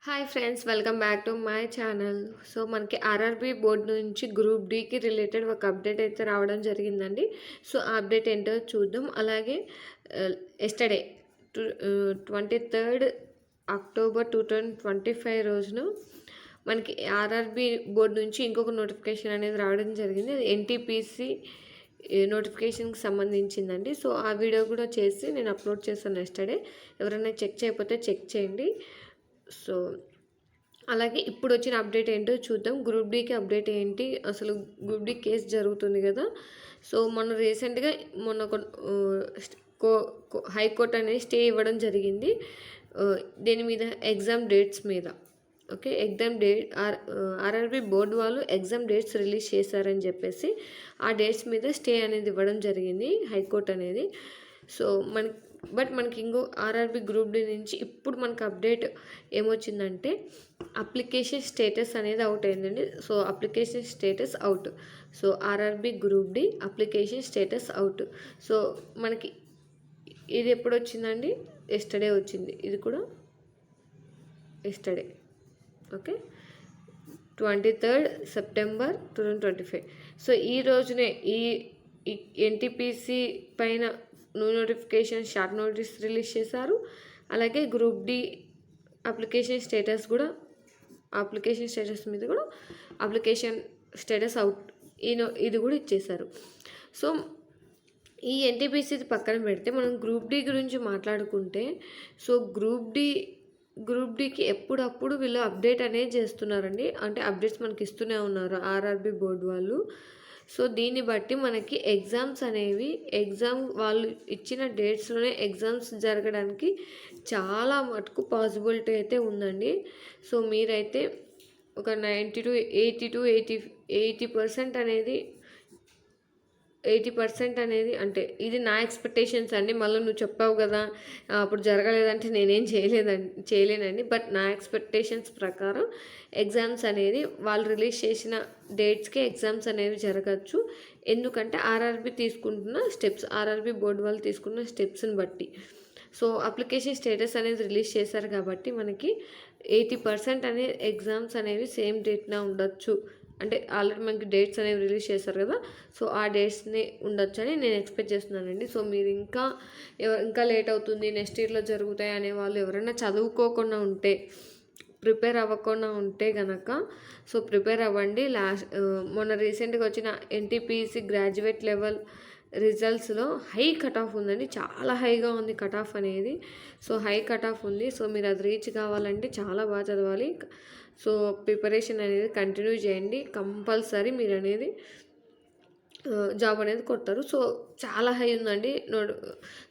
Hi friends, welcome back to my channel. So మనకి RRB board నుంచి group డికి related ఒక update అయితే రావడం జరిగిందండి. సో ఆ అప్డేట్ ఏంటో చూద్దాం. అలాగే ఎస్టర్డే 23rd October 2025 రోజున మనకి ఆర్ఆర్బి బోర్డు నుంచి ఇంకొక నోటిఫికేషన్ అనేది రావడం జరిగింది. అది ఎన్టీపీసీ నోటిఫికేషన్కి సంబంధించిందండి. సో ఆ వీడియో కూడా చేసి నేను అప్లోడ్ చేశాను ఎస్టర్డే. ఎవరైనా చెక్ చేయకపోతే చెక్ చేయండి. సో అలాగే ఇప్పుడు వచ్చిన అప్డేట్ ఏంటో చూద్దాం. గ్రూప్ డీకి అప్డేట్ ఏంటి, అసలు గ్రూప్ డీ కేసు జరుగుతుంది కదా. సో మొన్న రీసెంట్గా ఒక హైకోర్టు అనేది స్టే ఇవ్వడం జరిగింది దీని మీద, ఎగ్జామ్ డేట్స్ మీద. Okay, exam date RRB board వాళ్ళు ఎగ్జామ్ డేట్స్ రిలీజ్ చేశారని చెప్పేసి ఆ డేట్స్ మీద స్టే అనేది ఇవ్వడం జరిగింది హైకోర్టు అనేది. సో మనకి ఇంకో ఆర్ఆర్బి గ్రూప్ డి నుంచి ఇప్పుడు మనకు అప్డేట్ ఏమొచ్చిందంటే అప్లికేషన్ స్టేటస్ అనేది అవుట్ అయిందండి. So application status out. So RRB group D application status out. So మనకి ఇది ఎప్పుడు వచ్చిందండి? ఎస్టర్డే వచ్చింది. ఇది కూడా yesterday. Okay, 23rd September 2025. So ఈ రోజునే ఈ ఎన్టీపీసీ పైన నోటిఫికేషన్ షార్ట్ నోటీస్ రిలీజ్ చేశారు. అలాగే గ్రూప్ డి అప్లికేషన్ స్టేటస్ మీద కూడా అప్లికేషన్ స్టేటస్ అవుట్ ఇది కూడా ఇచ్చేశారు. సో ఈ ఎన్టీపీసీ పక్కన పెడితే మనం గ్రూప్ డి గురించి మాట్లాడుకుంటే, సో గ్రూప్ డికి ఎప్పుడప్పుడు వీళ్ళు అప్డేట్ అనేది చేస్తున్నారండి. అంటే అప్డేట్స్ మనకి ఇస్తూనే ఉన్నారు ఆర్ఆర్బి బోర్డు వాళ్ళు. సో దీన్ని బట్టి మనకి ఎగ్జామ్ వాళ్ళు ఇచ్చిన డేట్స్లోనే ఎగ్జామ్స్ జరగడానికి చాలా మటుకు పాసిబిలిటీ అయితే ఉందండి. సో మీరైతే ఒక 90 to 80% అనేది 80% అనేది, అంటే ఇది నా ఎక్స్పెక్టేషన్స్ అండి. మళ్ళీ నువ్వు చెప్పావు కదా అప్పుడు జరగలేదంటే నేనేం చేయలేనండి. బట్ నా ఎక్స్పెక్టేషన్స్ ప్రకారం ఎగ్జామ్స్ అనేది వాళ్ళు రిలీజ్ చేసిన డేట్స్కే ఎగ్జామ్స్ అనేవి జరగచ్చు. ఎందుకంటే ఆర్ఆర్బి బోర్డు వాళ్ళు తీసుకున్న స్టెప్స్ని బట్టి. సో అప్లికేషన్ స్టేటస్ అనేది రిలీజ్ చేశారు కాబట్టి మనకి 80% అనే ఎగ్జామ్స్ అనేవి సేమ్ డేట్న ఉండొచ్చు. అంటే ఆల్రెడీ మనకి డేట్స్ అనేవి రిలీజ్ చేశారు కదా. సో ఆ డేట్స్ని ఉండొచ్చు అని నేను ఎక్స్పెక్ట్ చేస్తున్నానండి. సో మీరు ఇంకా లేట్ అవుతుంది, నెక్స్ట్ ఇయర్లో జరుగుతాయి అనే వాళ్ళు ఎవరైనా చదువుకోకుండా ఉంటే, ప్రిపేర్ అవ్వకుండా ఉంటే కనుక సో ప్రిపేర్ అవ్వండి. మొన్న రీసెంట్గా వచ్చిన ఎన్టీపీసీ గ్రాడ్యుయేట్ లెవెల్ రిజల్ట్స్లో హై కట్ ఆఫ్ ఉందండి. చాలా హైగా ఉంది కట్ ఆఫ్ అనేది. సో హై కట్ ఆఫ్ ఉంది. సో మీరు అది రీచ్ కావాలంటే చాలా బాగా చదవాలి. సో ప్రిపరేషన్ అనేది కంటిన్యూ చేయండి. కంపల్సరీ మీరు అనేది జాబ్ అనేది కొడతారు. సో చాలా హై ఉందండి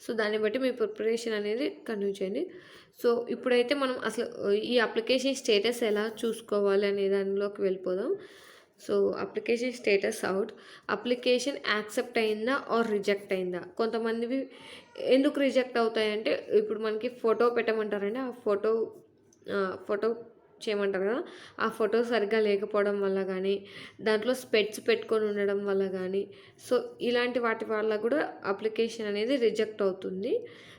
సో దాన్ని బట్టి మీ ప్రిపరేషన్ అనేది కంటిన్యూ చేయండి. సో ఇప్పుడైతే మనం అసలు ఈ అప్లికేషన్ స్టేటస్ ఎలా చూసుకోవాలి అనే దానిలోకి వెళ్ళిపోదాం. So application status out. Application accept అయిందా ఆర్ రిజెక్ట్ అయిందా? కొంతమందివి ఎందుకు రిజెక్ట్ అవుతాయంటే, ఇప్పుడు మనకి ఫోటో పెట్టమంటారండి. ఆ ఫోటో చేయమంటారు కదా, ఆ ఫోటో సరిగ్గా లేకపోవడం వల్ల కానీ, దాంట్లో స్పెట్స్ పెట్టుకొని ఉండడం వల్ల కానీ, సో ఇలాంటి వాటి వల్ల కూడా అప్లికేషన్ అనేది రిజెక్ట్ అవుతుంది.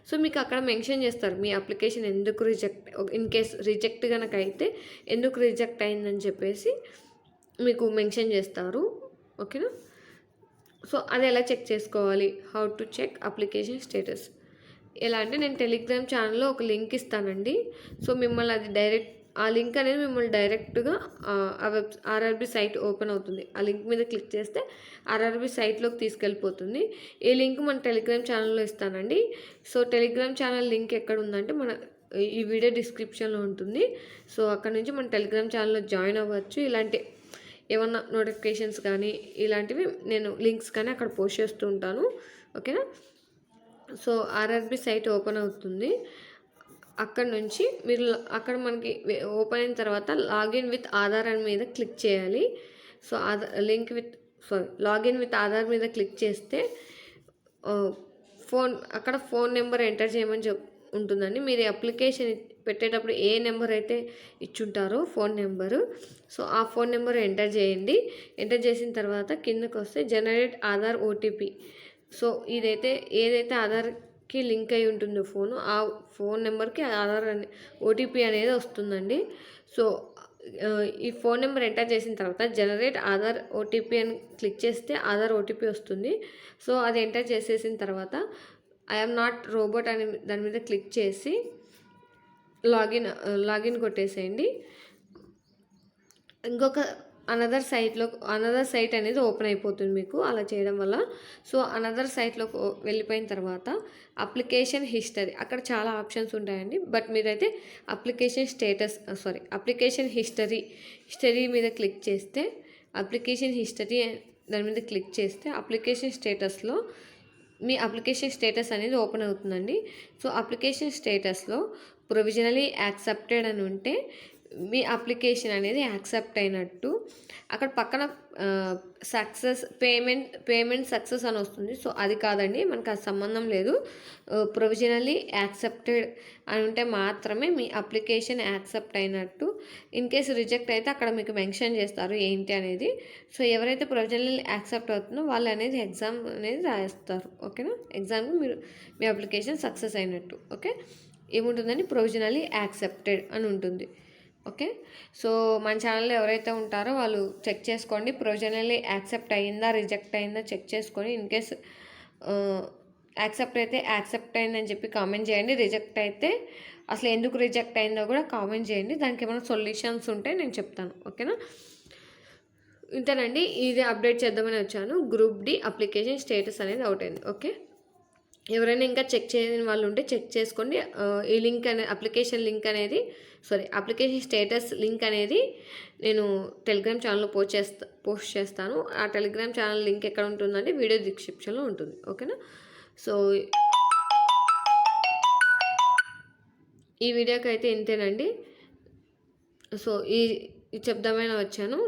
సో మీకు అక్కడ మెన్షన్ చేస్తారు మీ అప్లికేషన్ ఎందుకు రిజెక్ట్, ఇన్ కేస్ రిజెక్ట్ కనుక అయితే ఎందుకు రిజెక్ట్ అయిందని చెప్పేసి మీకు మెన్షన్ చేస్తారు. ఓకేనా? సో అది ఎలా చెక్ చేసుకోవాలి, how to check application status ఎలా అంటే, నేను టెలిగ్రామ్ ఛానల్లో ఒక లింక్ ఇస్తానండి. సో మిమ్మల్ని అది ఆ లింక్ అనేది మిమ్మల్ని డైరెక్ట్గా ఆర్ఆర్బి సైట్ ఓపెన్ అవుతుంది. ఆ లింక్ మీద క్లిక్ చేస్తే ఆర్ఆర్బి సైట్లోకి తీసుకెళ్ళిపోతుంది. ఈ లింక్ మన టెలిగ్రామ్ ఛానల్లో ఇస్తానండి. సో టెలిగ్రామ్ ఛానల్ లింక్ ఎక్కడ ఉందంటే ఈ వీడియో డిస్క్రిప్షన్లో ఉంటుంది. సో అక్కడ నుంచి మన టెలిగ్రామ్ ఛానల్లో జాయిన్ అవ్వచ్చు. ఇలాంటి ఏమన్నా నోటిఫికేషన్స్ కానీ ఇలాంటివి నేను లింక్స్ కానీ అక్కడ పోస్ట్ చేస్తూ ఉంటాను. ఓకేనా? సో ఆర్ఆర్బి సైట్ ఓపెన్ అవుతుంది. అక్కడ నుంచి మీరు మనకి ఓపెన్ అయిన తర్వాత లాగిన్ విత్ ఆధార్ అని మీద క్లిక్ చేయాలి. సో లాగిన్ విత్ ఆధార్ మీద క్లిక్ చేస్తే అక్కడ ఫోన్ నెంబర్ ఎంటర్ చేయమని ఉంటుందండి. మీరు అప్లికేషన్ పెట్టేటప్పుడు ఏ నెంబర్ అయితే ఇచ్చుంటారో ఫోన్ నెంబరు, సో ఆ ఫోన్ నెంబర్ ఎంటర్ చేయండి. ఎంటర్ చేసిన తర్వాత కిందకు వస్తే జనరేట్ ఆధార్ ఓటీపీ. సో ఏదైతే ఆధార్ కి లింక్ అయి ఉంటుంది ఫోను. ఆ ఫోన్ నెంబర్‌కి ఆధార్ ఓటీపీ అనేది వస్తుందండి. సో, ఈ ఫోన్ నెంబర్ ఎంటర్ చేసిన తర్వాత జనరేట్ ఆధార్ ఓటీపీ అని క్లిక్ చేస్తే ఆధార్ ఓటీపీ వస్తుంది. సో, అది ఎంటర్ చేసేసిన తర్వాత ఐ యామ్ నాట్ రోబోట్ అని దాని మీద క్లిక్ చేసి లాగిన్ కొట్టేసేయండి. ఇంకొక అనదర్ సైట్ అనేది ఓపెన్ అయిపోతుంది మీకు అలా చేయడం వల్ల. సో, అనదర్ సైట్‌లోకి వెళ్ళిపోయిన తర్వాత అప్లికేషన్ అక్కడ చాలా ఆప్షన్స్ ఉంటాయండి. బట్ మీరైతే అప్లికేషన్ హిస్టరీ మీద క్లిక్ చేస్తే దాని మీద క్లిక్ చేస్తే అప్లికేషన్ స్టేటస్‌లో మీ అప్లికేషన్ స్టేటస్ అనేది ఓపెన్ అవుతుందండి. సో, అప్లికేషన్ స్టేటస్‌లో ప్రొవిజనలీ యాక్సెప్టెడ్ అని ఉంటే మీ అప్లికేషన్ అనేది యాక్సెప్ట్ అయినట్టు. అక్కడ పక్కన పేమెంట్ సక్సెస్ అని వస్తుంది. సో, అది కాదండి, మనకు అది సంబంధం లేదు. ప్రొవిజనలీ యాక్సెప్టెడ్ అని ఉంటే మాత్రమే మీ అప్లికేషన్ యాక్సెప్ట్ అయినట్టు. ఇన్ కేస్ రిజెక్ట్ అయితే అక్కడ మీకు మెన్షన్ చేస్తారు ఏంటి అనేది. సో, ఎవరైతే ప్రొవిజనలీ యాక్సెప్ట్ అవుతుందో వాళ్ళు అనేది ఎగ్జామ్ అనేది రాస్తారు. ఓకేనా, ఎగ్జామ్కి మీ అప్లికేషన్ సక్సెస్ అయినట్టు. ఓకే, ఏముంటుందండి, ప్రొవిజనలీ యాక్సెప్టెడ్ అని ఉంటుంది. ఓకే, సో మన ఛానల్లో ఎవరైతే ఉంటారో వాళ్ళు చెక్ చేసుకోండి, ప్రొవిజనల్లీ యాక్సెప్ట్ అయ్యిందా రిజెక్ట్ అయిందా చెక్ చేసుకొని ఇన్ కేస్ యాక్సెప్ట్ అయితే యాక్సెప్ట్ అయిందని చెప్పి కామెంట్ చేయండి. రిజెక్ట్ అయితే అసలు ఎందుకు రిజెక్ట్ అయిందో కూడా కామెంట్ చేయండి. దానికి ఏమైనా సొల్యూషన్స్ ఉంటే నేను చెప్తాను. ఓకేనా, ఇంతేనండి, ఇది అప్డేట్ చేద్దామని వచ్చాను. గ్రూప్ డి అప్లికేషన్ స్టేటస్ అనేది అవుట్ అయింది. ఓకే, ఎవరైనా ఇంకా చెక్ చేయని వాళ్ళు ఉంటే చెక్ చేసుకోండి. ఈ లింక్ అప్లికేషన్ స్టేటస్ లింక్ అనేది నేను టెలిగ్రామ్ ఛానల్లో పోస్ట్ చేస్తాను. ఆ టెలిగ్రామ్ ఛానల్ లింక్ ఎక్కడ ఉంటుందంటే వీడియో డిస్క్రిప్షన్లో ఉంటుంది. ఓకేనా, సో ఈ వీడియోకి అయితే ఇంతేనండి. సో ఇది చెప్దామని వచ్చాను.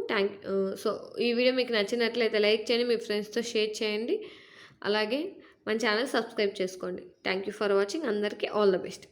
సో ఈ వీడియో మీకు నచ్చినట్లయితే లైక్ చేయండి, మీ ఫ్రెండ్స్తో షేర్ చేయండి, అలాగే మన ఛానల్ సబ్స్క్రైబ్ చేసుకోండి. Thank you for watching. అందరికీ ఆల్ ద బెస్ట్.